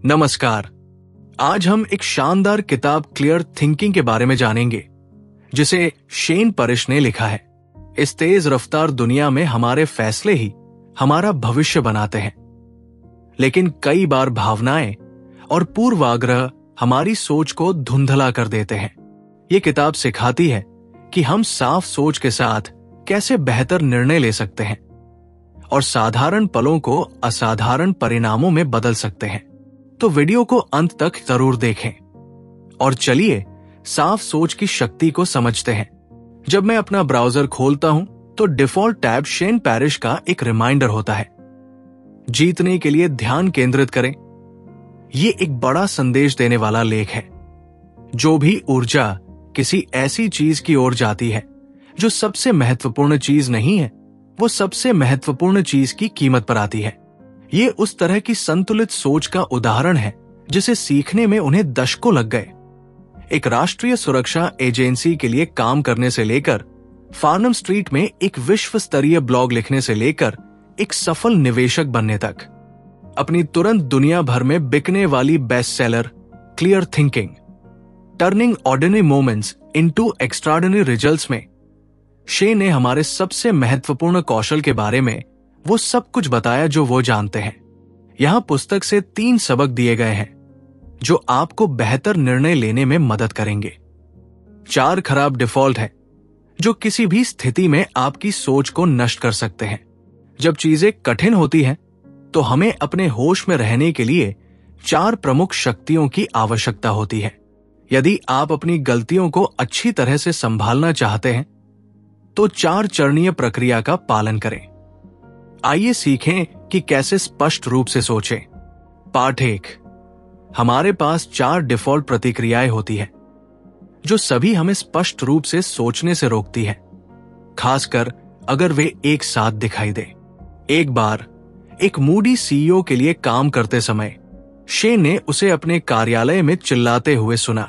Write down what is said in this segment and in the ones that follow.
नमस्कार। आज हम एक शानदार किताब क्लियर थिंकिंग के बारे में जानेंगे, जिसे शेन परिश ने लिखा है। इस तेज रफ्तार दुनिया में हमारे फैसले ही हमारा भविष्य बनाते हैं, लेकिन कई बार भावनाएं और पूर्वाग्रह हमारी सोच को धुंधला कर देते हैं। ये किताब सिखाती है कि हम साफ सोच के साथ कैसे बेहतर निर्णय ले सकते हैं और साधारण पलों को असाधारण परिणामों में बदल सकते हैं। तो वीडियो को अंत तक जरूर देखें और चलिए साफ सोच की शक्ति को समझते हैं। जब मैं अपना ब्राउजर खोलता हूं तो डिफॉल्ट टैब शेन पैरिश का एक रिमाइंडर होता है, जीतने के लिए ध्यान केंद्रित करें। ये एक बड़ा संदेश देने वाला लेख है। जो भी ऊर्जा किसी ऐसी चीज की ओर जाती है जो सबसे महत्वपूर्ण चीज नहीं है, वो सबसे महत्वपूर्ण चीज की कीमत पर आती है। ये उस तरह की संतुलित सोच का उदाहरण है जिसे सीखने में उन्हें दशकों लग गए। एक राष्ट्रीय सुरक्षा एजेंसी के लिए काम करने से लेकर फार्नम स्ट्रीट में एक विश्व स्तरीय ब्लॉग लिखने से लेकर एक सफल निवेशक बनने तक, अपनी तुरंत दुनिया भर में बिकने वाली best seller clear thinking, turning ordinary moments into extraordinary results में शेन ने हमारे सबसे महत्वपूर्ण कौशल के बारे में वो सब कुछ बताया जो वो जानते हैं। यहां पुस्तक से 3 सबक दिए गए हैं जो आपको बेहतर निर्णय लेने में मदद करेंगे। 4 खराब डिफॉल्ट हैं जो किसी भी स्थिति में आपकी सोच को नष्ट कर सकते हैं। जब चीजें कठिन होती हैं तो हमें अपने होश में रहने के लिए 4 प्रमुख शक्तियों की आवश्यकता होती है। यदि आप अपनी गलतियों को अच्छी तरह से संभालना चाहते हैं तो 4 चरणीय प्रक्रिया का पालन करें। आइए सीखें कि कैसे स्पष्ट रूप से सोचें। पाठ 1। हमारे पास 4 डिफॉल्ट प्रतिक्रियाएं होती है जो सभी हमें स्पष्ट रूप से सोचने से रोकती है, खासकर अगर वे एक साथ दिखाई दे। एक बार एक मूडी सीईओ के लिए काम करते समय शेन ने उसे अपने कार्यालय में चिल्लाते हुए सुना।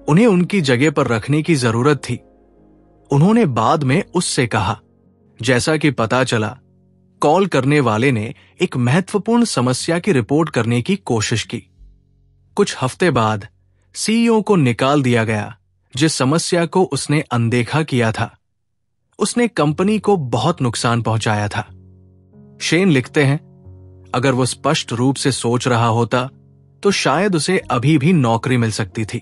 उन्हें उनकी जगह पर रखने की जरूरत थी। उन्होंने बाद में उससे कहा, जैसा कि पता चला, कॉल करने वाले ने एक महत्वपूर्ण समस्या की रिपोर्ट करने की कोशिश की। कुछ हफ्ते बाद सीईओ को निकाल दिया गया जिस समस्या को उसने अनदेखा किया था। उसने कंपनी को बहुत नुकसान पहुंचाया था। शेन लिखते हैं, अगर वो स्पष्ट रूप से सोच रहा होता तो शायद उसे अभी भी नौकरी मिल सकती थी।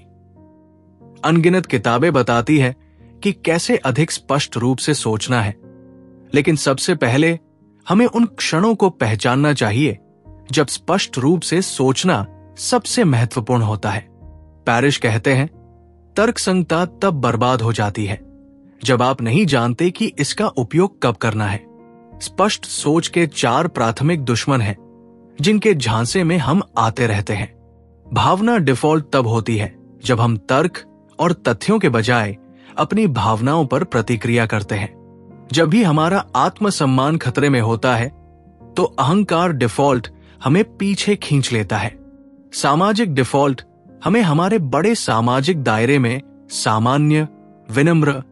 अनगिनत किताबें बताती है कि कैसे अधिक स्पष्ट रूप से सोचना है, लेकिन सबसे पहले हमें उन क्षणों को पहचानना चाहिए जब स्पष्ट रूप से सोचना सबसे महत्वपूर्ण होता है। पैरिश कहते हैं, तर्कसंगता तब बर्बाद हो जाती है जब आप नहीं जानते कि इसका उपयोग कब करना है। स्पष्ट सोच के 4 प्राथमिक दुश्मन हैं जिनके झांसे में हम आते रहते हैं। भावना डिफॉल्ट तब होती है जब हम तर्क और तथ्यों के बजाय अपनी भावनाओं पर प्रतिक्रिया करते हैं। जब भी हमारा आत्मसम्मान खतरे में होता है तो अहंकार डिफॉल्ट हमें पीछे खींच लेता है। सामाजिक डिफॉल्ट हमें हमारे बड़े सामाजिक दायरे में सामान्य, विनम्र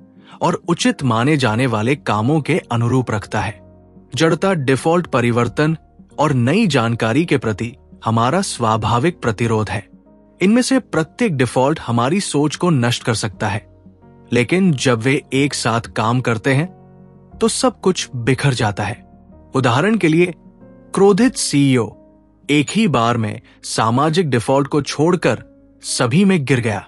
और उचित माने जाने वाले कामों के अनुरूप रखता है। जड़ता डिफॉल्ट परिवर्तन और नई जानकारी के प्रति हमारा स्वाभाविक प्रतिरोध है। इनमें से प्रत्येक डिफॉल्ट हमारी सोच को नष्ट कर सकता है, लेकिन जब वे एक साथ काम करते हैं तो सब कुछ बिखर जाता है। उदाहरण के लिए, क्रोधित सीईओ एक ही बार में सामाजिक डिफॉल्ट को छोड़कर सभी में गिर गया।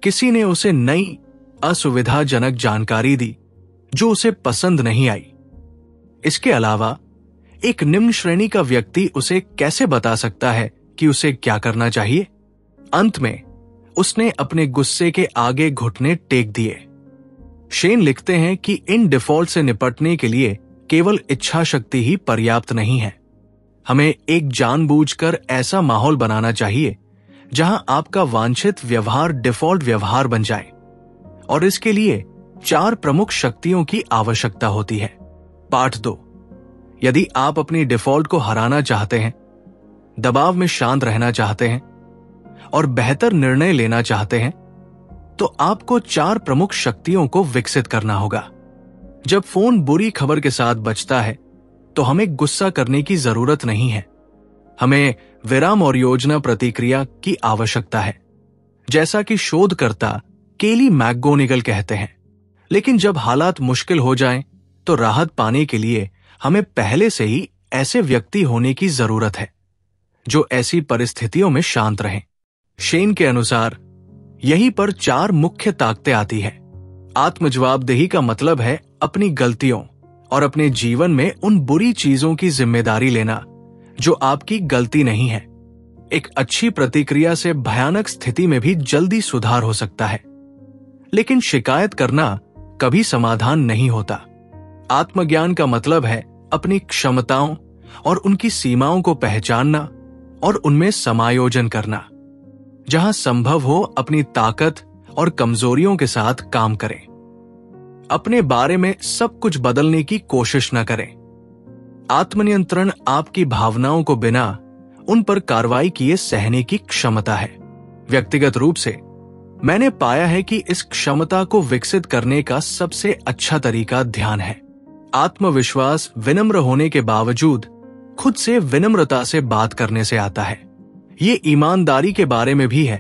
किसी ने उसे नई असुविधाजनक जानकारी दी जो उसे पसंद नहीं आई। इसके अलावा एक निम्न श्रेणी का व्यक्ति उसे कैसे बता सकता है कि उसे क्या करना चाहिए? अंत में उसने अपने गुस्से के आगे घुटने टेक दिए। शेन लिखते हैं कि इन डिफॉल्ट से निपटने के लिए केवल इच्छा शक्ति ही पर्याप्त नहीं है। हमें एक जानबूझकर ऐसा माहौल बनाना चाहिए जहां आपका वांछित व्यवहार डिफॉल्ट व्यवहार बन जाए, और इसके लिए 4 प्रमुख शक्तियों की आवश्यकता होती है। पाठ 2। यदि आप अपनी डिफॉल्ट को हराना चाहते हैं, दबाव में शांत रहना चाहते हैं और बेहतर निर्णय लेना चाहते हैं, तो आपको 4 प्रमुख शक्तियों को विकसित करना होगा। जब फोन बुरी खबर के साथ बजता है तो हमें गुस्सा करने की जरूरत नहीं है। हमें विराम और योजना प्रतिक्रिया की आवश्यकता है, जैसा कि शोधकर्ता केली मैकगोनिगल कहते हैं। लेकिन जब हालात मुश्किल हो जाएं, तो राहत पाने के लिए हमें पहले से ही ऐसे व्यक्ति होने की जरूरत है जो ऐसी परिस्थितियों में शांत रहें। शेन के अनुसार यहीं पर 4 मुख्य ताकतें आती है। आत्मजवाबदेही का मतलब है अपनी गलतियों और अपने जीवन में उन बुरी चीजों की जिम्मेदारी लेना जो आपकी गलती नहीं है। एक अच्छी प्रतिक्रिया से भयानक स्थिति में भी जल्दी सुधार हो सकता है, लेकिन शिकायत करना कभी समाधान नहीं होता। आत्मज्ञान का मतलब है अपनी क्षमताओं और उनकी सीमाओं को पहचानना और उनमें समायोजन करना। जहां संभव हो अपनी ताकत और कमजोरियों के साथ काम करें। अपने बारे में सब कुछ बदलने की कोशिश न करें। आत्मनियंत्रण आपकी भावनाओं को बिना उन पर कार्रवाई किए सहने की क्षमता है। व्यक्तिगत रूप से मैंने पाया है कि इस क्षमता को विकसित करने का सबसे अच्छा तरीका ध्यान है। आत्मविश्वास विनम्र होने के बावजूद खुद से विनम्रता से बात करने से आता है। ये ईमानदारी के बारे में भी है।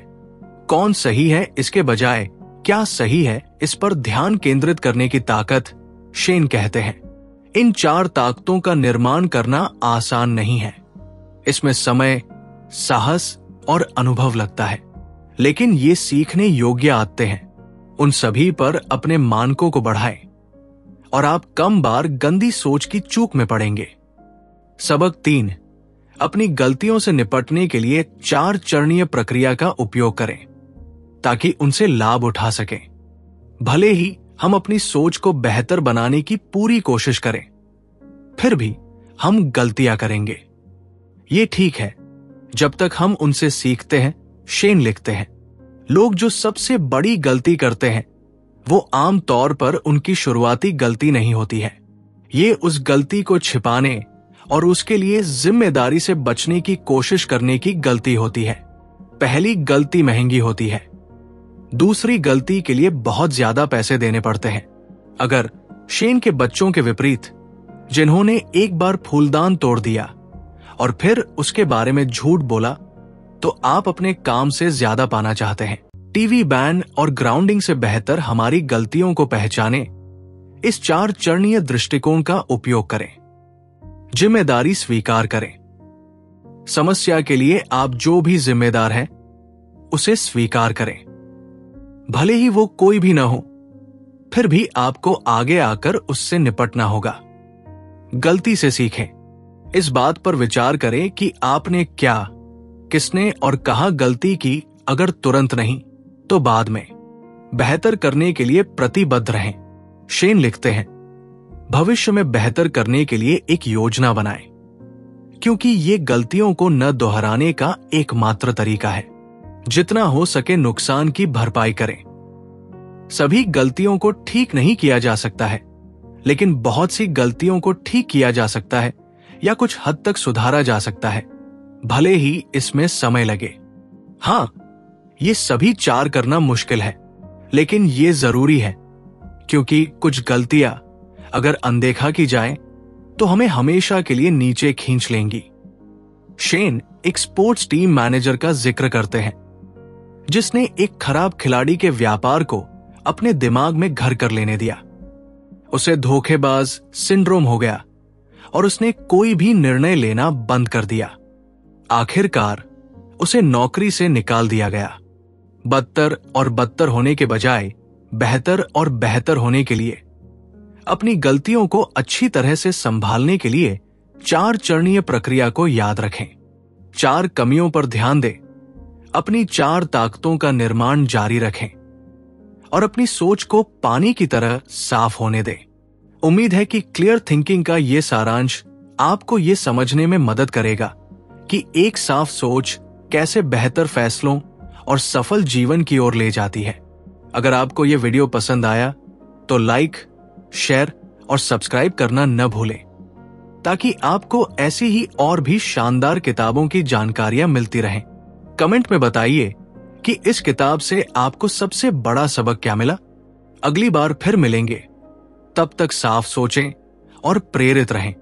कौन सही है इसके बजाय क्या सही है इस पर ध्यान केंद्रित करने की ताकत शेन कहते हैं। इन 4 ताकतों का निर्माण करना आसान नहीं है। इसमें समय, साहस और अनुभव लगता है, लेकिन ये सीखने योग्य आते हैं। उन सभी पर अपने मानकों को बढ़ाएं और आप कम बार गंदी सोच की चूक में पड़ेंगे। सबक 3, अपनी गलतियों से निपटने के लिए 4 चरणीय प्रक्रिया का उपयोग करें ताकि उनसे लाभ उठा सकें। भले ही हम अपनी सोच को बेहतर बनाने की पूरी कोशिश करें, फिर भी हम गलतियां करेंगे। ये ठीक है जब तक हम उनसे सीखते हैं। शेन लिखते हैं, लोग जो सबसे बड़ी गलती करते हैं वो आम तौर पर उनकी शुरुआती गलती नहीं होती है। ये उस गलती को छिपाने और उसके लिए जिम्मेदारी से बचने की कोशिश करने की गलती होती है। पहली गलती महंगी होती है। दूसरी गलती के लिए बहुत ज्यादा पैसे देने पड़ते हैं। अगर शेन के बच्चों के विपरीत, जिन्होंने एक बार फूलदान तोड़ दिया और फिर उसके बारे में झूठ बोला, तो आप अपने काम से ज्यादा पाना चाहते हैं। टीवी बैन और ग्राउंडिंग से बेहतर हमारी गलतियों को पहचाने इस 4 चरणीय दृष्टिकोण का उपयोग करें। जिम्मेदारी स्वीकार करें। समस्या के लिए आप जो भी जिम्मेदार हैं उसे स्वीकार करें। भले ही वो कोई भी ना हो, फिर भी आपको आगे आकर उससे निपटना होगा। गलती से सीखें। इस बात पर विचार करें कि आपने क्या, किसने और कहां गलती की। अगर तुरंत नहीं तो बाद में। बेहतर करने के लिए प्रतिबद्ध रहें। शेन लिखते हैं, भविष्य में बेहतर करने के लिए एक योजना बनाएं, क्योंकि ये गलतियों को न दोहराने का एकमात्र तरीका है। जितना हो सके नुकसान की भरपाई करें। सभी गलतियों को ठीक नहीं किया जा सकता है, लेकिन बहुत सी गलतियों को ठीक किया जा सकता है या कुछ हद तक सुधारा जा सकता है, भले ही इसमें समय लगे। हाँ, ये सभी 4 करना मुश्किल है, लेकिन ये जरूरी है, क्योंकि कुछ गलतियां अगर अनदेखा की जाए तो हमें हमेशा के लिए नीचे खींच लेंगी। शेन एक स्पोर्ट्स टीम मैनेजर का जिक्र करते हैं, जिसने एक खराब खिलाड़ी के व्यापार को अपने दिमाग में घर कर लेने दिया। उसे धोखेबाज सिंड्रोम हो गया और उसने कोई भी निर्णय लेना बंद कर दिया। आखिरकार उसे नौकरी से निकाल दिया गया। बदतर और बदतर होने के बजाय बेहतर और बेहतर होने के लिए अपनी गलतियों को अच्छी तरह से संभालने के लिए 4 चरणीय प्रक्रिया को याद रखें। 4 कमियों पर ध्यान दें, अपनी 4 ताकतों का निर्माण जारी रखें और अपनी सोच को पानी की तरह साफ होने दें। उम्मीद है कि क्लियर थिंकिंग का ये सारांश आपको ये समझने में मदद करेगा कि एक साफ सोच कैसे बेहतर फैसलों और सफल जीवन की ओर ले जाती है। अगर आपको ये वीडियो पसंद आया तो लाइक, शेयर और सब्सक्राइब करना न भूलें, ताकि आपको ऐसी ही और भी शानदार किताबों की जानकारियां मिलती रहें। कमेंट में बताइए कि इस किताब से आपको सबसे बड़ा सबक क्या मिला। अगली बार फिर मिलेंगे, तब तक साफ सोचें और प्रेरित रहें।